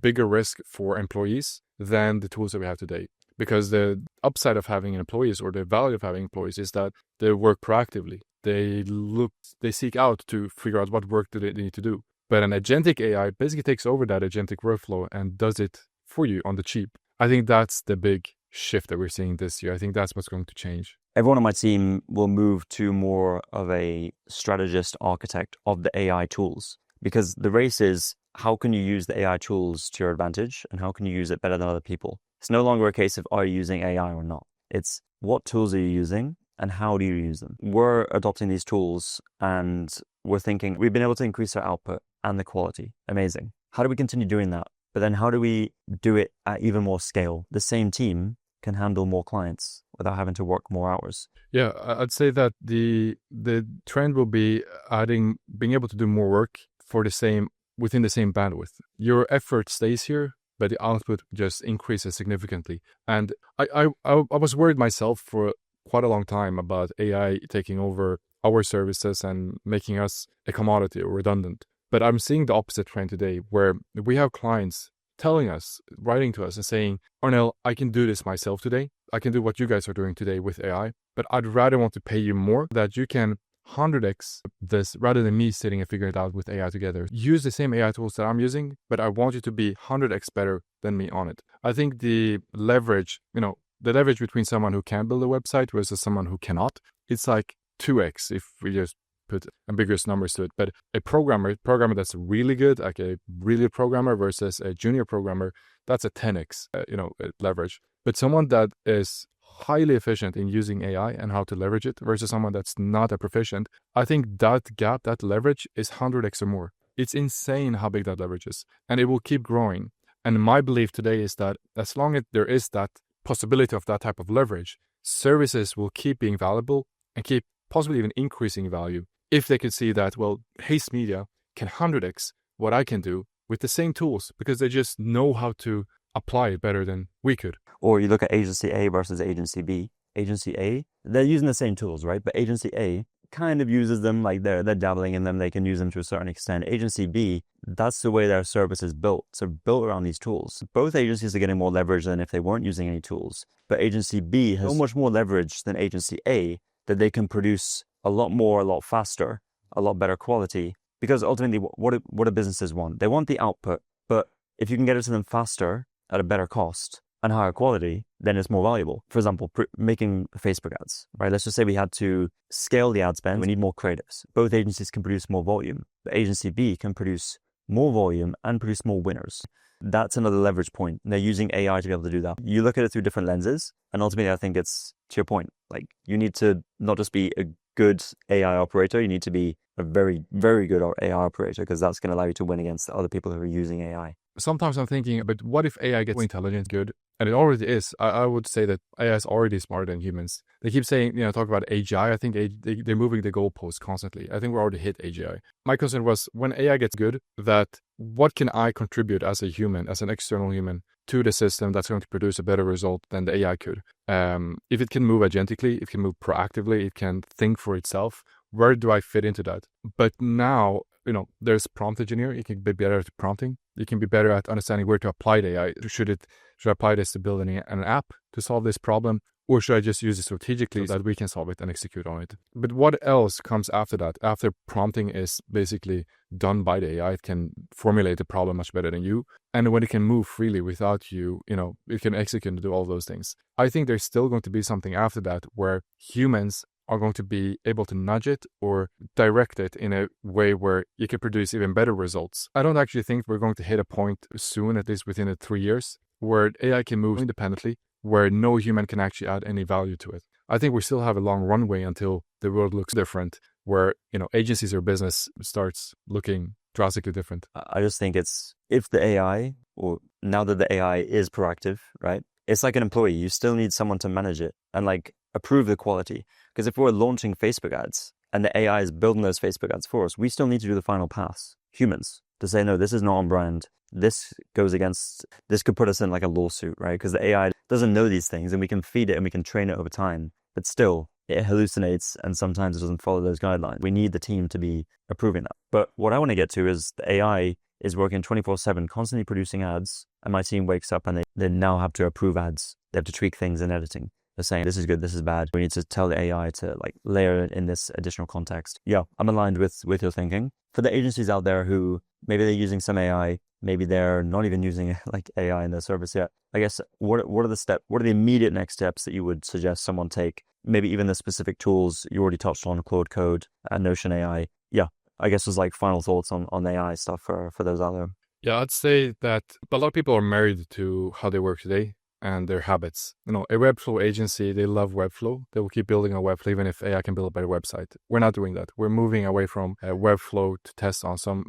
bigger risk for employees than the tools that we have today. Because the upside of having employees or the value of having employees is that they work proactively. They seek out to figure out what work do they need to do. But an agentic AI basically takes over that agentic workflow and does it for you on the cheap. I think that's the big shift that we're seeing this year. I think that's what's going to change. Everyone on my team will move to more of a strategist architect of the AI tools, because the race is how can you use the AI tools to your advantage and how can you use it better than other people? It's no longer a case of are you using AI or not. It's what tools are you using and how do you use them? We're adopting these tools and we're thinking we've been able to increase our output and the quality. Amazing. How do we continue doing that? But then how do we do it at even more scale? The same team can handle more clients without having to work more hours. Yeah, I'd say that the trend will be being able to do more work within the same bandwidth. Your effort stays here, but the output just increases significantly. And I was worried myself for quite a long time about AI taking over our services and making us a commodity or redundant. But I'm seeing the opposite trend today, where we have clients telling us, writing to us and saying, Arnell, I can do this myself today. I can do what you guys are doing today with AI, but I'd rather want to pay you more that you can 100x this rather than me sitting and figuring it out with AI together. Use the same AI tools that I'm using, but I want you to be 100x better than me on it. I think the leverage between someone who can build a website versus someone who cannot, it's like 2x if we just put ambiguous numbers to it. But a programmer that's really good, like a really programmer versus a junior programmer, that's a 10x, leverage. But someone that is highly efficient in using AI and how to leverage it versus someone that's not a proficient, I think that gap, that leverage is 100x or more. It's insane how big that leverage is, and it will keep growing. And my belief today is that as long as there is that possibility of that type of leverage, services will keep being valuable and keep possibly even increasing value if they can see that, well, Haste Media can 100x what I can do with the same tools because they just know how to apply it better than we could. Or you look at agency A versus agency B. Agency A, they're using the same tools, right? But agency A kind of uses them, like they're dabbling in them. They can use them to a certain extent. Agency B, that's the way their service is built. So built around these tools. Both agencies are getting more leverage than if they weren't using any tools. But agency B has so much more leverage than agency A that they can produce a lot more, a lot faster, a lot better quality. Because ultimately, what do businesses want? They want the output, but if you can get it to them faster at a better cost and higher quality, then it's more valuable. For example, making Facebook ads, right? Let's just say we had to scale the ad spend. We need more creatives. Both agencies can produce more volume, but agency B can produce more volume and produce more winners. That's another leverage point. They're using AI to be able to do that. You look at it through different lenses, and ultimately, I think it's to your point. Like, you need to not just be a good AI operator, you need to be a very, very good AI operator, because that's going to allow you to win against other people who are using AI. Sometimes I'm thinking, but what if AI gets intelligent, good? And it already is. I would say that AI is already smarter than humans. They keep saying, talk about AGI. I think they're moving the goalposts constantly. I think we already hit AGI. My concern was, when AI gets good, that what can I contribute as a human, as an external human, to the system that's going to produce a better result than the AI could? If it can move agentically, if it can move proactively, it can think for itself, where do I fit into that? But now, there's prompt engineer. You can be better at prompting. You can be better at understanding where to apply the AI. Should I apply this to build an app to solve this problem? Or should I just use it strategically so that we can solve it and execute on it? But what else comes after that? After prompting is basically done by the AI, it can formulate the problem much better than you. And when it can move freely without you, it can execute and do all those things. I think there's still going to be something after that where humans are going to be able to nudge it or direct it in a way where you can produce even better results. I don't actually think we're going to hit a point soon, at least within the 3 years, where AI can move independently, where no human can actually add any value to it. I think we still have a long runway until the world looks different, where, agencies or business starts looking drastically different. I just think if the AI, or now that the AI is proactive, right? It's like an employee. You still need someone to manage it and approve the quality. Because if we're launching Facebook ads and the AI is building those Facebook ads for us, we still need to do the final pass, humans, to say, no, this is not on brand. This could put us in a lawsuit, right? Because the AI doesn't know these things, and we can feed it and we can train it over time. But still, it hallucinates, and sometimes it doesn't follow those guidelines. We need the team to be approving that. But what I want to get to is the AI is working 24/7, constantly producing ads, and my team wakes up and they now have to approve ads. They have to tweak things in editing. They're saying, this is good, this is bad. We need to tell the AI to layer in this additional context. Yeah, I'm aligned with your thinking. For the agencies out there who maybe they're using some AI, maybe they're not even using AI in their service yet, I guess, what are the immediate next steps that you would suggest someone take? Maybe even the specific tools you already touched on, Claude Code and Notion AI. Yeah, I guess was final thoughts on AI stuff for those out there. Yeah, I'd say that a lot of people are married to how they work today and their habits. A Webflow agency, they love Webflow. They will keep building on Webflow even if AI can build a better website. We're not doing that. We're moving away from Webflow to test on some,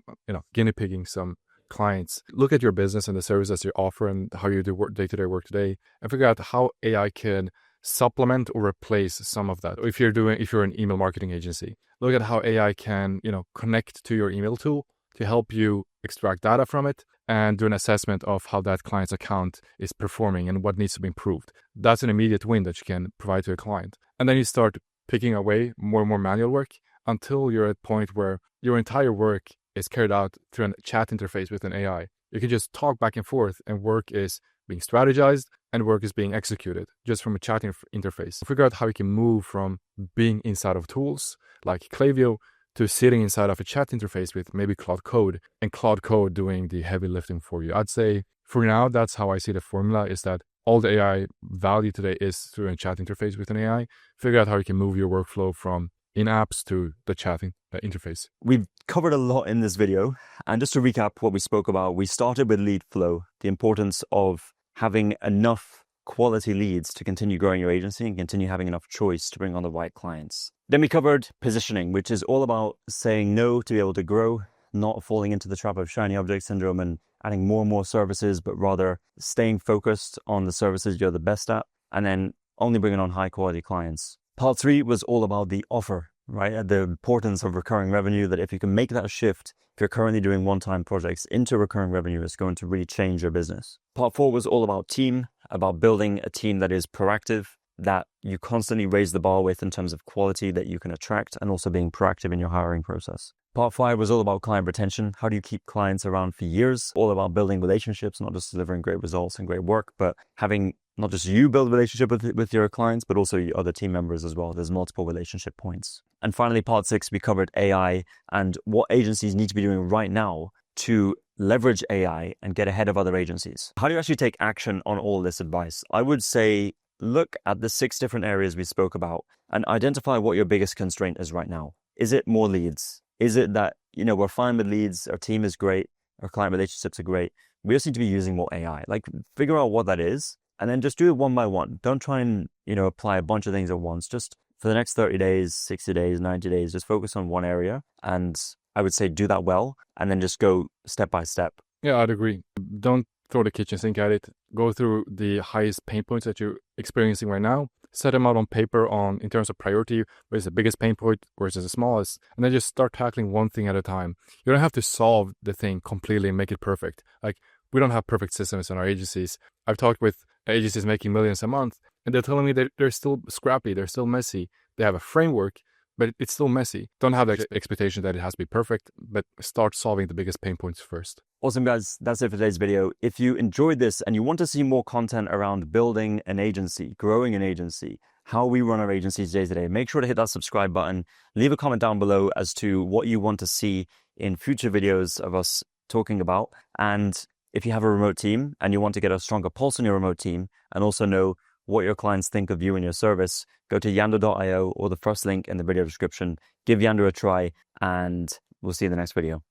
guinea pigging some clients. Look at your business and the services you offer and how you do day-to-day work today, and figure out how AI can supplement or replace some of that. If you're an email marketing agency, look at how AI can, connect to your email tool to help you extract data from it and do an assessment of how that client's account is performing and what needs to be improved. That's an immediate win that you can provide to a client. And then you start picking away more and more manual work until you're at a point where your entire work is carried out through a chat interface with an AI. You can just talk back and forth, and work is being strategized and work is being executed just from a chat interface. Figure out how you can move from being inside of tools like Klaviyo to sitting inside of a chat interface with maybe Claude Code, and Claude Code doing the heavy lifting for you. I'd say for now, that's how I see the formula, is that all the AI value today is through a chat interface with an AI. Figure out how you can move your workflow from in-apps to the chatting interface. We've covered a lot in this video. And just to recap what we spoke about, we started with lead flow, the importance of having enough quality leads to continue growing your agency and continue having enough choice to bring on the right clients. Then we covered positioning, which is all about saying no to be able to grow, not falling into the trap of shiny object syndrome and adding more and more services, but rather staying focused on the services you're the best at, and then only bringing on high quality clients. Part 3 was all about the offer, right? The importance of recurring revenue, that if you can make that shift, if you're currently doing one-time projects into recurring revenue, it's going to really change your business. Part 4 was all about team, about building a team that is proactive, that you constantly raise the bar with in terms of quality that you can attract, and also being proactive in your hiring process. Part 5 was all about client retention. How do you keep clients around for years? All about building relationships, not just delivering great results and great work, but having not just you build a relationship with your clients, but also your other team members as well. There's multiple relationship points. And finally, part 6, we covered AI and what agencies need to be doing right now to leverage AI and get ahead of other agencies. How do you actually take action on all this advice? I would say, look at the 6 different areas we spoke about and identify what your biggest constraint is right now. Is it more leads? Is it that, we're fine with leads, our team is great, our client relationships are great. We just need to be using more AI. Like, figure out what that is and then just do it one by one. Don't try and, apply a bunch of things at once. Just for the next 30 days, 60 days, 90 days, just focus on one area. And I would say do that well and then just go step by step. Yeah, I'd agree. Don't throw the kitchen sink at it. Go through the highest pain points that you're experiencing right now. Set them out on paper in terms of priority, where's the biggest pain point, where's the smallest, and then just start tackling one thing at a time. You don't have to solve the thing completely and make it perfect. Like, we don't have perfect systems in our agencies. I've talked with agencies making millions a month, and they're telling me that they're still scrappy, they're still messy. They have a framework, but it's still messy. Don't have the expectation that it has to be perfect, but start solving the biggest pain points first. Awesome, guys. That's it for today's video. If you enjoyed this and you want to see more content around building an agency, growing an agency, how we run our agencies day to day, make sure to hit that subscribe button. Leave a comment down below as to what you want to see in future videos of us talking about. And if you have a remote team and you want to get a stronger pulse on your remote team and also know what your clients think of you and your service, go to yando.io or the first link in the video description. Give Yando a try, and we'll see you in the next video.